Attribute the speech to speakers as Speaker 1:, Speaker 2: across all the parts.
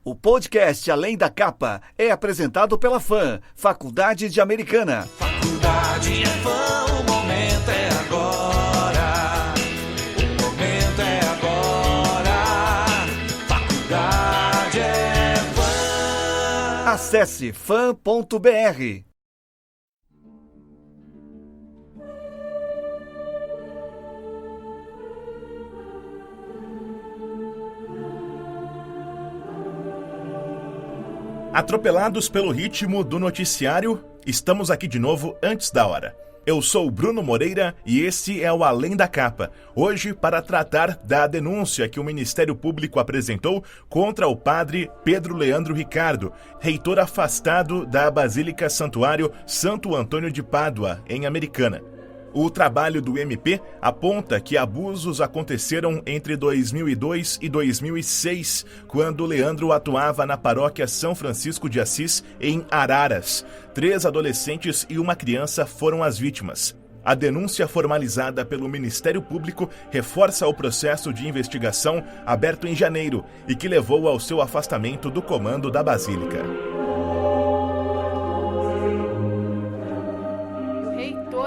Speaker 1: O podcast Além da Capa é apresentado pela FAM, Faculdade de Americana.
Speaker 2: Faculdade é FAM, o momento é agora. O momento é agora. Faculdade é FAM.
Speaker 1: Acesse fam.br.
Speaker 3: Atropelados pelo ritmo do noticiário, estamos aqui de novo antes da hora. Eu sou o Bruno Moreira e esse é o Além da Capa, hoje para tratar da denúncia que o Ministério Público apresentou contra o padre Pedro Leandro Ricardo, reitor afastado da Basílica Santuário Santo Antônio de Pádua, em Americana. O trabalho do MP aponta que abusos aconteceram entre 2002 e 2006, quando Leandro atuava na paróquia São Francisco de Assis, em Araras. 3 adolescentes e uma criança foram as vítimas. A denúncia formalizada pelo Ministério Público reforça o processo de investigação aberto em janeiro e que levou ao seu afastamento do comando da Basílica.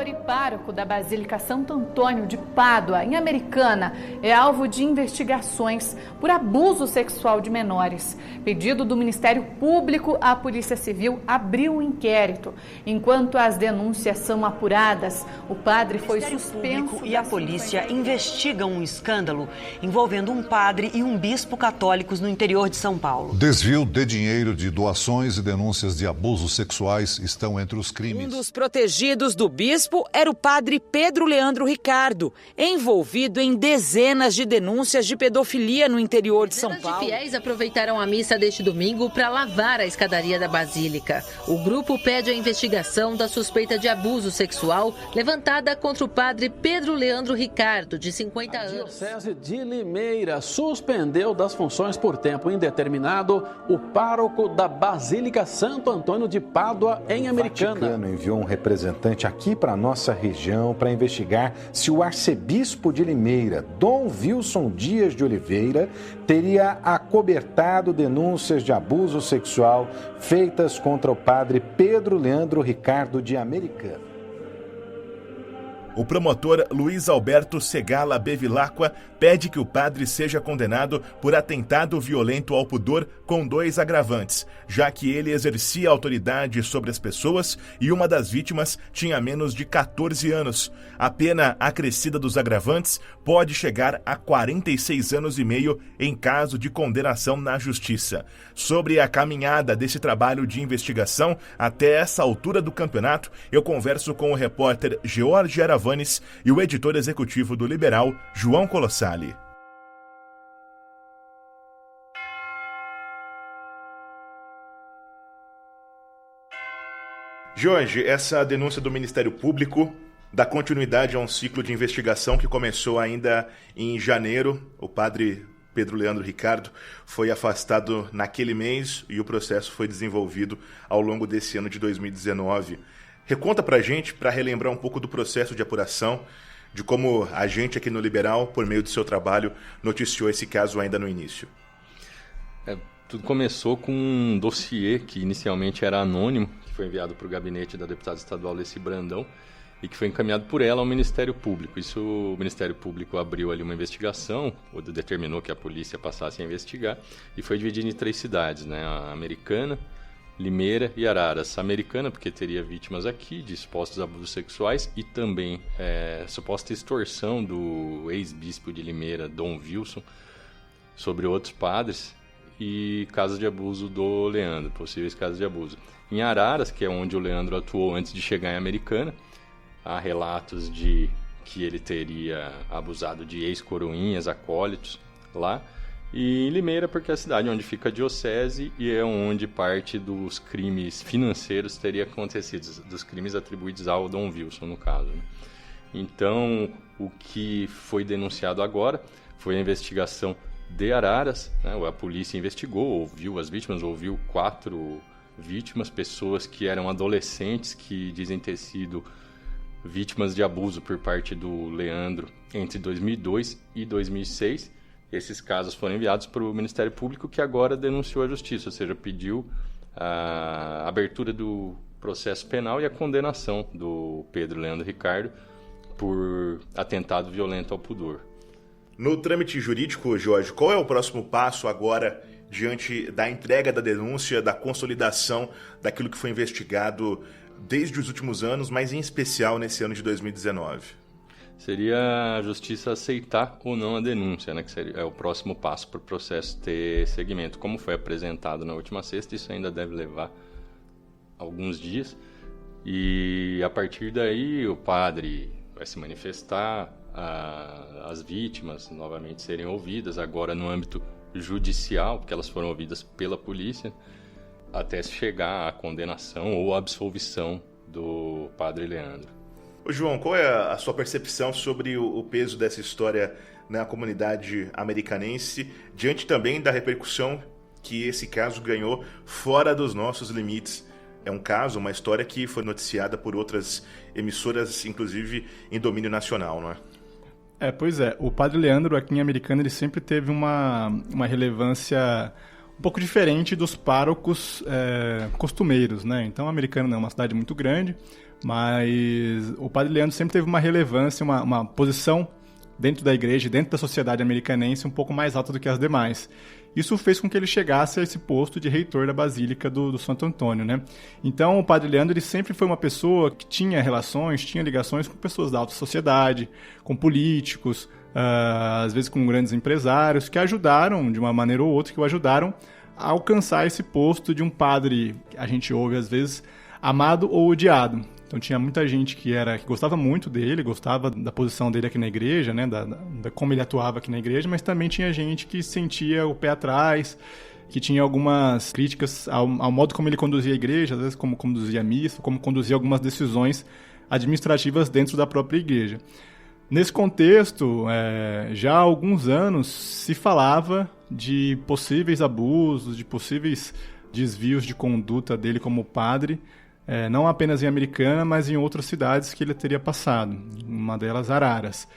Speaker 4: E pároco da Basílica Santo Antônio de Pádua, em Americana, é alvo de investigações por abuso sexual de menores. Pedido do Ministério Público, a Polícia Civil abriu um inquérito. Enquanto as denúncias são apuradas, o padre foi suspenso.
Speaker 5: E a polícia investigam um escândalo envolvendo um padre e um bispo católicos no interior de São Paulo.
Speaker 6: Desvio de dinheiro de doações e denúncias de abusos sexuais estão entre os crimes.
Speaker 7: Um dos protegidos do bispo era o padre Pedro Leandro Ricardo, envolvido em dezenas de denúncias de pedofilia no interior de São Paulo.
Speaker 8: Os fiéis aproveitaram a missa deste domingo para lavar a escadaria da Basílica. O grupo pede a investigação da suspeita de abuso sexual levantada contra o padre Pedro Leandro Ricardo, de 50 anos.
Speaker 9: A Diocese de Limeira suspendeu das funções por tempo indeterminado o pároco da Basílica Santo Antônio de Pádua, em Americana.
Speaker 10: O Vaticano enviou um representante aqui para nossa região para investigar se o arcebispo de Limeira, Dom Wilson Dias de Oliveira, teria acobertado denúncias de abuso sexual feitas contra o padre Pedro Leandro Ricardo de Americana.
Speaker 3: O promotor Luiz Alberto Segala Bevilacqua pede que o padre seja condenado por atentado violento ao pudor com 2 agravantes, já que ele exercia autoridade sobre as pessoas e uma das vítimas tinha menos de 14 anos. A pena acrescida dos agravantes pode chegar a 46 anos e meio em caso de condenação na justiça. Sobre a caminhada desse trabalho de investigação até essa altura do campeonato, eu converso com o repórter George Aravanes e o editor executivo do Liberal, João Colossali. Jorge, essa denúncia do Ministério Público dá continuidade a um ciclo de investigação que começou ainda em janeiro. O padre Pedro Leandro Ricardo foi afastado naquele mês e o processo foi desenvolvido ao longo desse ano de 2019. Reconta pra gente, para relembrar um pouco do processo de apuração, de como a gente aqui no Liberal, por meio do seu trabalho, noticiou esse caso ainda no início.
Speaker 11: Tudo começou com um dossiê que inicialmente era anônimo, que foi enviado para o gabinete da deputada estadual Leci Brandão e que foi encaminhado por ela ao Ministério Público. Isso, o Ministério Público abriu ali uma investigação, ou determinou que a polícia passasse a investigar, e foi dividido em 3 cidades, né? A Americana, Limeira e Araras. Americana, porque teria vítimas aqui de supostos abusos sexuais e também suposta extorsão do ex-bispo de Limeira, Dom Wilson, sobre outros padres, e casos de abuso do Leandro, possíveis casos de abuso. Em Araras, que é onde o Leandro atuou antes de chegar em Americana, há relatos de que ele teria abusado de ex-coroinhas, acólitos lá. E em Limeira, porque é a cidade onde fica a diocese e é onde parte dos crimes financeiros teria acontecido, dos crimes atribuídos ao Dom Wilson, no caso, né? Então, o que foi denunciado agora foi a investigação de Araras, né? A polícia investigou, ouviu as vítimas, ouviu 4 vítimas, pessoas que eram adolescentes, que dizem ter sido vítimas de abuso por parte do Leandro entre 2002 e 2006, esses casos foram enviados para o Ministério Público, que agora denunciou a Justiça, ou seja, pediu a abertura do processo penal e a condenação do Pedro Leandro Ricardo por atentado violento ao pudor.
Speaker 3: No trâmite jurídico, Jorge, qual é o próximo passo agora diante da entrega da denúncia, da consolidação daquilo que foi investigado desde os últimos anos, mas em especial nesse ano de 2019?
Speaker 11: Seria a Justiça aceitar ou não a denúncia, né, que seria o próximo passo para o processo ter seguimento. Como foi apresentado na última sexta, isso ainda deve levar alguns dias. E a partir daí o padre vai se manifestar, as vítimas novamente serem ouvidas, agora no âmbito judicial, porque elas foram ouvidas pela polícia, até chegar à condenação ou absolvição do padre Leandro.
Speaker 3: Ô João, qual é a sua percepção sobre o peso dessa história na comunidade americanense, diante também da repercussão que esse caso ganhou fora dos nossos limites? É um caso, uma história que foi noticiada por outras emissoras, inclusive em domínio nacional, não é?
Speaker 12: Pois é. O padre Leandro, aqui em Americana, ele sempre teve uma relevância um pouco diferente dos párocos costumeiros, né? Então, Americana é uma cidade muito grande, mas o padre Leandro sempre teve uma relevância, uma posição dentro da igreja, dentro da sociedade americanense, um pouco mais alta do que as demais. Isso fez com que ele chegasse a esse posto de reitor da Basílica do Santo Antônio, né? Então, o padre Leandro, ele sempre foi uma pessoa que tinha relações, tinha ligações com pessoas da alta sociedade, com políticos, às vezes com grandes empresários, que ajudaram, de uma maneira ou outra, que o ajudaram a alcançar esse posto de um padre, que a gente ouve às vezes, amado ou odiado. Então tinha muita gente que gostava muito dele, gostava da posição dele aqui na igreja, né, da como ele atuava aqui na igreja, mas também tinha gente que sentia o pé atrás, que tinha algumas críticas ao modo como ele conduzia a igreja, às vezes como conduzia a missa, como conduzia algumas decisões administrativas dentro da própria igreja. Nesse contexto, já há alguns anos se falava de possíveis abusos, de possíveis desvios de conduta dele como padre, não apenas em Americana, mas em outras cidades que ele teria passado, uma delas Araras.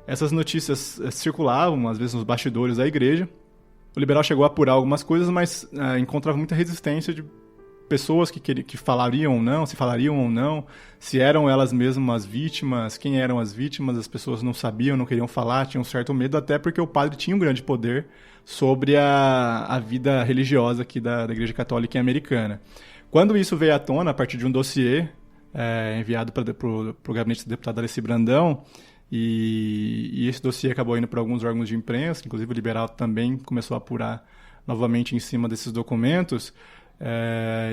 Speaker 12: Essas notícias circulavam, às vezes, nos bastidores da igreja. O liberal chegou a apurar algumas coisas, mas encontrava muita resistência de pessoas que falariam ou não, se falariam ou não, se eram elas mesmas as vítimas, quem eram as vítimas, as pessoas não sabiam, não queriam falar, tinham um certo medo, até porque o padre tinha um grande poder sobre a vida religiosa aqui da Igreja Católica Americana. Quando isso veio à tona, a partir de um dossiê enviado para o gabinete do deputado Alessi Brandão, e esse dossiê acabou indo para alguns órgãos de imprensa, inclusive o liberal também começou a apurar novamente em cima desses documentos,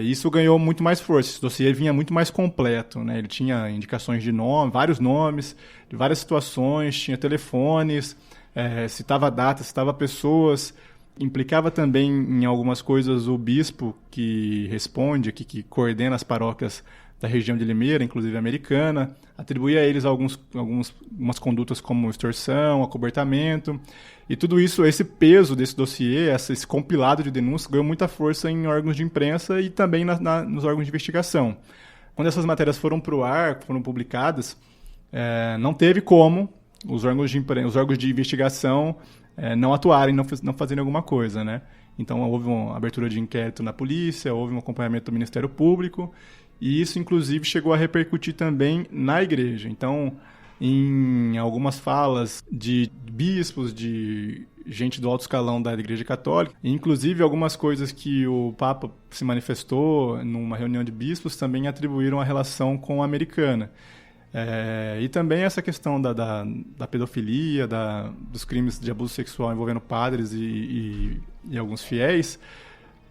Speaker 12: isso ganhou muito mais força. Esse dossiê vinha muito mais completo, né? Ele tinha indicações de nome, vários nomes, de várias situações, tinha telefones, citava datas, citava pessoas, implicava também em algumas coisas o bispo que responde, que coordena as paróquias da região de Limeira, inclusive Americana, atribuía a eles algumas condutas como extorsão, acobertamento, e tudo isso, esse peso desse dossiê, esse compilado de denúncias, ganhou muita força em órgãos de imprensa e também nos órgãos de investigação. Quando essas matérias foram para o ar, foram publicadas, não teve como os órgãos de investigação não atuarem, não fazerem alguma coisa, né? Então houve uma abertura de inquérito na polícia, houve um acompanhamento do Ministério Público, e isso inclusive chegou a repercutir também na igreja. Então, em algumas falas de bispos, de gente do alto escalão da Igreja Católica, inclusive algumas coisas que o Papa se manifestou numa reunião de bispos também atribuíram a relação com a Americana. E também essa questão da pedofilia, dos crimes de abuso sexual envolvendo padres e alguns fiéis,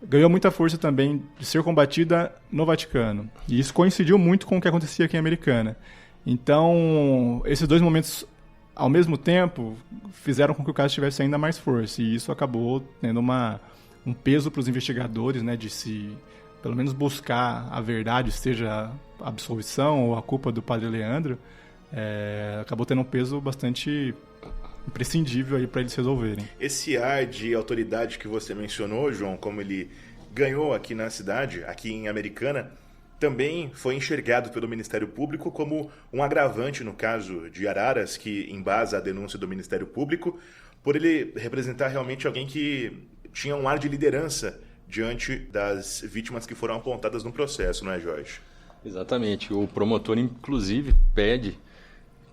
Speaker 12: ganhou muita força também de ser combatida no Vaticano. E isso coincidiu muito com o que acontecia aqui em Americana. Então, esses dois momentos, ao mesmo tempo, fizeram com que o caso tivesse ainda mais força. E isso acabou tendo um peso para os investigadores, né, de se, pelo menos, buscar a verdade, seja a absolvição ou a culpa do padre Leandro. Acabou tendo um peso bastante imprescindível aí para eles resolverem.
Speaker 3: Esse ar de autoridade que você mencionou, João, como ele ganhou aqui na cidade, aqui em Americana, também foi enxergado pelo Ministério Público como um agravante no caso de Araras, que embasa a denúncia do Ministério Público, por ele representar realmente alguém que tinha um ar de liderança diante das vítimas que foram apontadas no processo, não é, Jorge?
Speaker 11: Exatamente. O promotor, inclusive, pede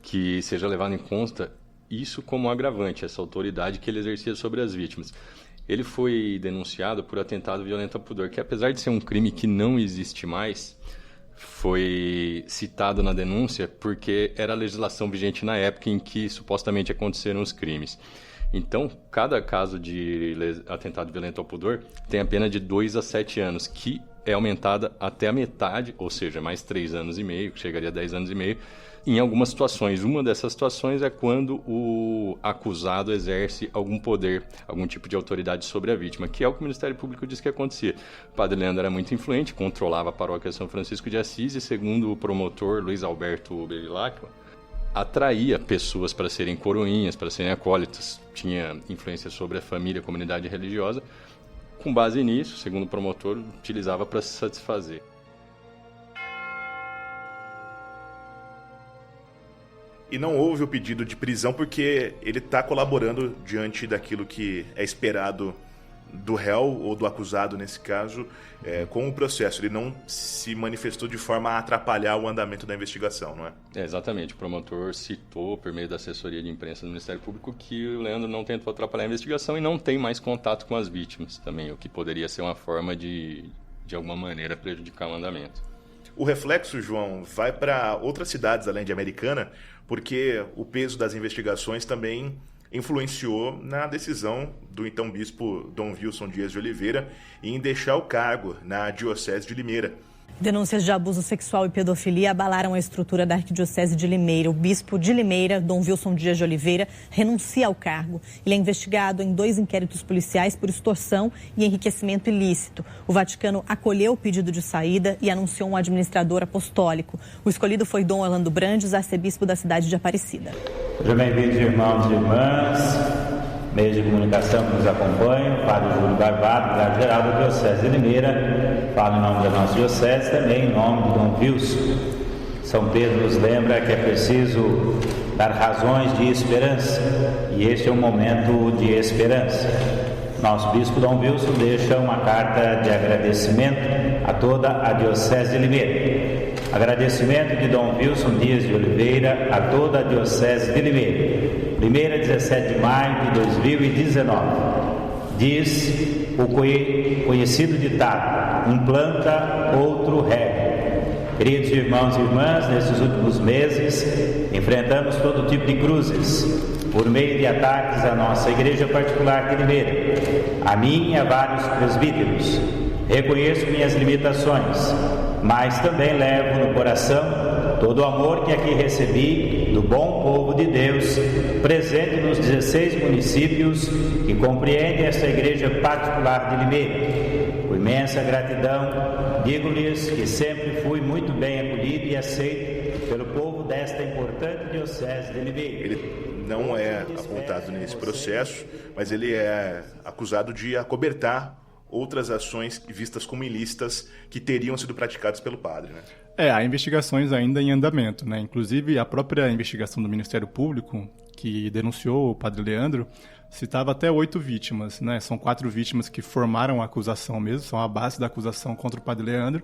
Speaker 11: que seja levado em conta isso como agravante, essa autoridade que ele exercia sobre as vítimas. Ele foi denunciado por atentado violento ao pudor, que apesar de ser um crime que não existe mais, foi citado na denúncia porque era a legislação vigente na época em que supostamente aconteceram os crimes. Então, cada caso de atentado violento ao pudor tem a pena de 2 a 7 anos, que é aumentada até a metade, ou seja, mais 3 anos e meio, que chegaria a 10 anos e meio, em algumas situações. Uma dessas situações é quando o acusado exerce algum poder, algum tipo de autoridade sobre a vítima, que é o que o Ministério Público diz que acontecia. O padre Leandro era muito influente, controlava a paróquia São Francisco de Assis e, segundo o promotor Luiz Alberto Bevilacqua, atraía pessoas para serem coroinhas, para serem acólitas, tinha influência sobre a família, a comunidade religiosa. Com base nisso, segundo o promotor, utilizava para se satisfazer.
Speaker 3: E não houve o pedido de prisão porque ele está colaborando diante daquilo que é esperado do réu ou do acusado, nesse caso, com o processo. Ele não se manifestou de forma a atrapalhar o andamento da investigação, não é?
Speaker 11: Exatamente. O promotor citou, por meio da assessoria de imprensa do Ministério Público, que o Leandro não tentou atrapalhar a investigação e não tem mais contato com as vítimas também, o que poderia ser uma forma de alguma maneira, prejudicar o andamento.
Speaker 3: O reflexo, João, vai para outras cidades além de Americana, porque o peso das investigações também influenciou na decisão do então bispo Dom Wilson Dias de Oliveira em deixar o cargo na Diocese de Limeira.
Speaker 13: Denúncias de abuso sexual e pedofilia abalaram a estrutura da Arquidiocese de Limeira. O bispo de Limeira, Dom Wilson Dias de Oliveira, renuncia ao cargo. Ele é investigado em 2 inquéritos policiais por extorsão e enriquecimento ilícito. O Vaticano acolheu o pedido de saída e anunciou um administrador apostólico. O escolhido foi Dom Orlando Brandes, arcebispo da cidade de Aparecida.
Speaker 14: Sejam bem-vindos, irmãos e irmãs, meios de comunicação que nos acompanham, Padre Júlio Barbado, vigário-geral da Diocese de Limeira, falo em nome da nossa Diocese, também em nome de Dom Wilson. São Pedro nos lembra que é preciso dar razões de esperança, e este é um momento de esperança. Nosso bispo Dom Wilson deixa uma carta de agradecimento a toda a Diocese de Limeira. Agradecimento de Dom Wilson Dias de Oliveira a toda a Diocese de Limeira. 17 de maio de 2019. Diz o conhecido ditado: um planta, outro rega. Queridos irmãos e irmãs, nesses últimos meses enfrentamos todo tipo de cruzes por meio de ataques à nossa igreja particular de Limeira, a mim e a vários presbíteros. Reconheço minhas limitações, mas também levo no coração todo o amor que aqui recebi do bom povo de Deus, presente nos 16 municípios que compreendem esta igreja particular de Limeira. Com imensa gratidão, digo-lhes que sempre fui muito bem acolhido e aceito pelo povo desta importante Diocese de Limeira.
Speaker 3: Ele não é apontado nesse processo, mas ele é acusado de acobertar outras ações vistas como ilícitas que teriam sido praticadas pelo padre, né?
Speaker 12: Há investigações ainda em andamento, né? Inclusive, a própria investigação do Ministério Público, que denunciou o padre Leandro, citava até 8 vítimas, né? São 4 vítimas que formaram a acusação mesmo, são a base da acusação contra o padre Leandro,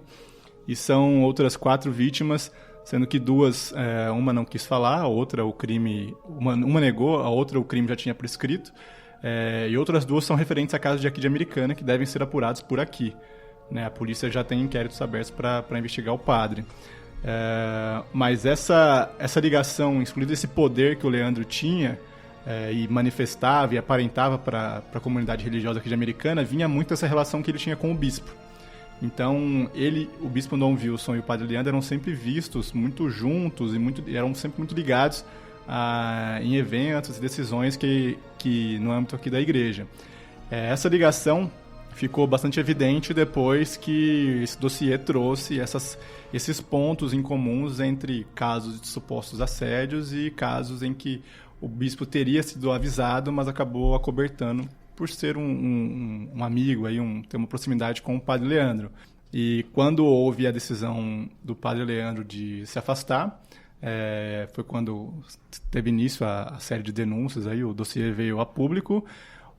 Speaker 12: e são outras 4 vítimas, sendo que 2, uma não quis falar, a outra o crime, uma negou, a outra o crime já tinha prescrito, e outras 2 são referentes a casos de aqui de Americana, que devem ser apurados por aqui. Né? A polícia já tem inquéritos abertos para investigar o padre. Mas essa ligação, excluído esse poder que o Leandro tinha e manifestava e aparentava para a comunidade religiosa aqui de Americana, vinha muito essa relação que ele tinha com o bispo. Então, o bispo Dom Wilson e o padre Leandro eram sempre vistos muito juntos e eram sempre muito ligados em eventos e decisões que no âmbito aqui da igreja. Essa ligação ficou bastante evidente depois que esse dossiê trouxe esses pontos em comuns entre casos de supostos assédios e casos em que o bispo teria sido avisado, mas acabou acobertando por ser um amigo, ter uma proximidade com o padre Leandro. E quando houve a decisão do padre Leandro de se afastar, Foi quando teve início a série de denúncias, aí o dossiê veio a público.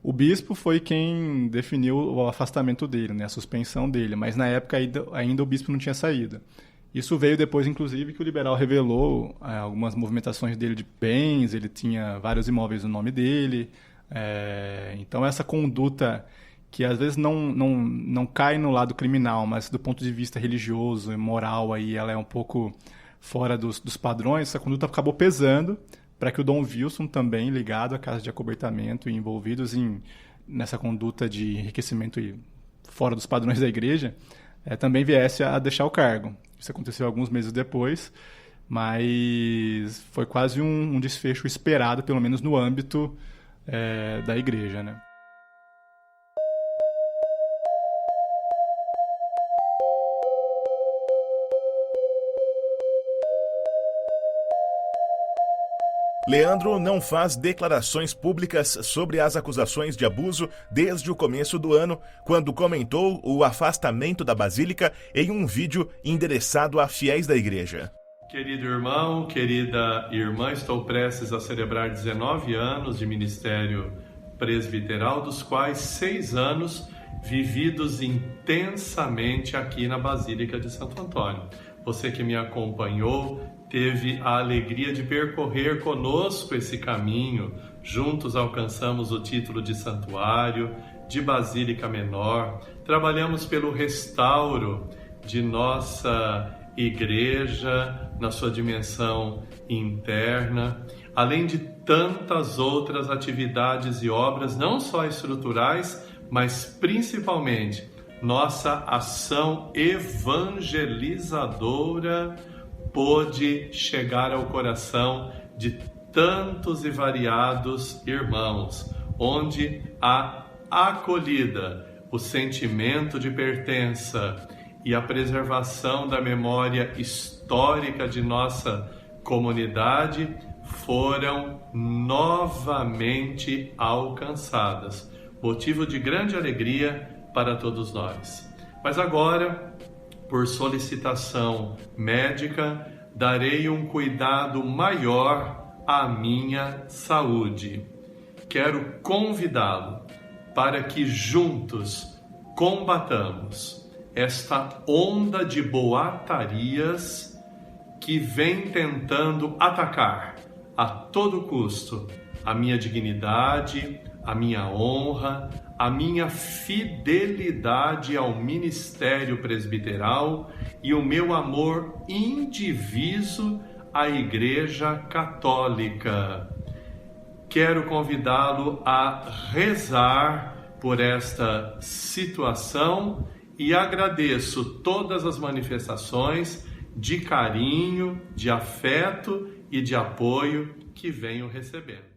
Speaker 12: O bispo foi quem definiu o afastamento dele, né, a suspensão dele, mas na época ainda o bispo não tinha saído. Isso veio depois, inclusive, que o liberal revelou algumas movimentações dele de bens, ele tinha vários imóveis no nome dele. Então essa conduta que às vezes não cai no lado criminal, mas do ponto de vista religioso e moral, aí ela é um pouco fora dos padrões, essa conduta acabou pesando para que o Dom Wilson, também ligado à casa de acobertamento e envolvidos nessa conduta de enriquecimento e fora dos padrões da igreja, também viesse a deixar o cargo. Isso aconteceu alguns meses depois, mas foi quase um desfecho esperado, pelo menos no âmbito da igreja, né?
Speaker 3: Leandro não faz declarações públicas sobre as acusações de abuso desde o começo do ano, quando comentou o afastamento da Basílica em um vídeo endereçado a fiéis da igreja.
Speaker 15: Querido irmão, querida irmã, estou prestes a celebrar 19 anos de ministério presbiteral, dos quais 6 anos vividos intensamente aqui na Basílica de Santo Antônio. Você que me acompanhou teve a alegria de percorrer conosco esse caminho. Juntos alcançamos o título de santuário, de Basílica Menor. Trabalhamos pelo restauro de nossa igreja na sua dimensão interna, além de tantas outras atividades e obras, não só estruturais, mas principalmente nossa ação evangelizadora pôde chegar ao coração de tantos e variados irmãos, onde a acolhida, o sentimento de pertença e a preservação da memória histórica de nossa comunidade foram novamente alcançadas, motivo de grande alegria para todos nós. Mas agora, por solicitação médica, darei um cuidado maior à minha saúde. Quero convidá-lo para que juntos combatamos esta onda de boatarias que vem tentando atacar a todo custo a minha dignidade, a minha honra, a minha fidelidade ao ministério presbiteral e o meu amor indiviso à Igreja Católica. Quero convidá-lo a rezar por esta situação e agradeço todas as manifestações de carinho, de afeto e de apoio que venho recebendo.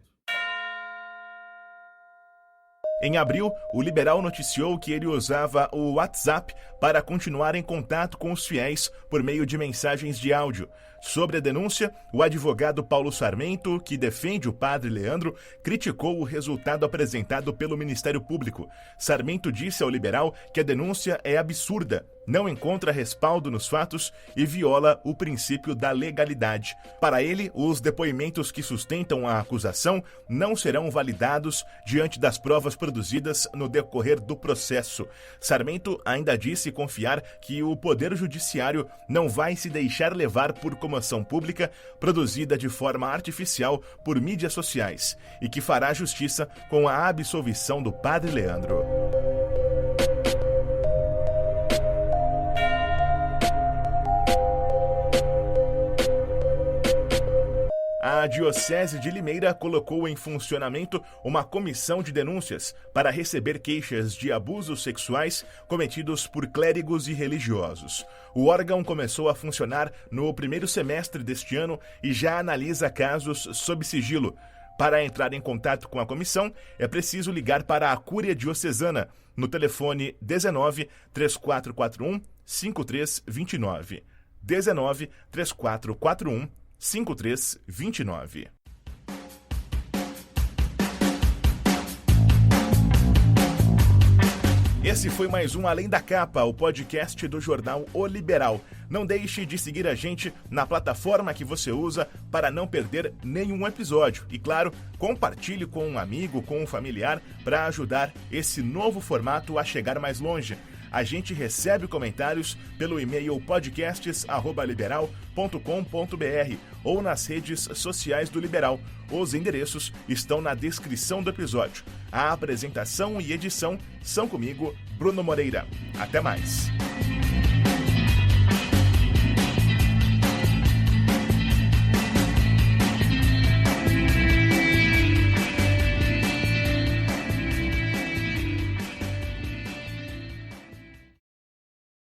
Speaker 3: Em abril, o liberal noticiou que ele usava o WhatsApp para continuar em contato com os fiéis por meio de mensagens de áudio. Sobre a denúncia, o advogado Paulo Sarmento, que defende o padre Leandro, criticou o resultado apresentado pelo Ministério Público. Sarmento disse ao liberal que a denúncia é absurda, não encontra respaldo nos fatos e viola o princípio da legalidade. Para ele, os depoimentos que sustentam a acusação não serão validados diante das provas produzidas no decorrer do processo. Sarmento ainda disse confiar que o Poder Judiciário não vai se deixar levar por comoção pública produzida de forma artificial por mídias sociais e que fará justiça com a absolvição do padre Leandro. A Diocese de Limeira colocou em funcionamento uma comissão de denúncias para receber queixas de abusos sexuais cometidos por clérigos e religiosos. O órgão começou a funcionar no primeiro semestre deste ano e já analisa casos sob sigilo. Para entrar em contato com a comissão, é preciso ligar para a Cúria Diocesana no telefone 19 3441 5329. 19 3441 5329. Esse foi mais um Além da Capa, o podcast do jornal O Liberal. Não deixe de seguir a gente na plataforma que você usa para não perder nenhum episódio. E claro, compartilhe com um amigo, com um familiar, para ajudar esse novo formato a chegar mais longe. A gente recebe comentários pelo e-mail podcasts@liberal.com.br ou nas redes sociais do Liberal. Os endereços estão na descrição do episódio. A apresentação e edição são comigo, Bruno Moreira. Até mais!